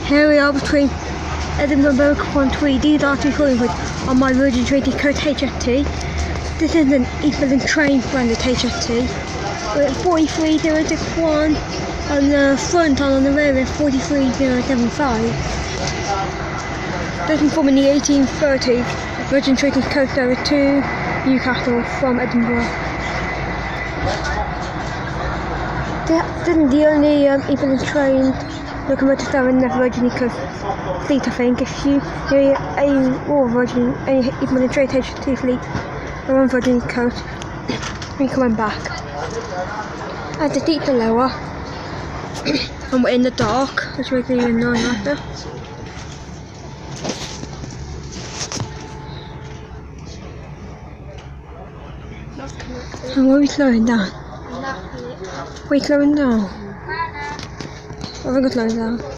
Here we are between Edinburgh and Berwick on Tweed. These are two Collingwood on my Virgin Train Code HST. This is an Midlands Trains Branded HST. We're at 43061 on the front and on the rear we're 43075. Looking from in the 1830s, Virgin Trains Code over to Newcastle from Edinburgh. This isn't the only Midlands train locomotive that are in the Virgin Eco fleet, I think. If you any Midlands Train HST fleet are on Virgin Eco, we're coming back. As the seats are lower, and we're in the dark, which makes it even nicer. And where are we slowing down? We're slowing down. I think we're slowing down.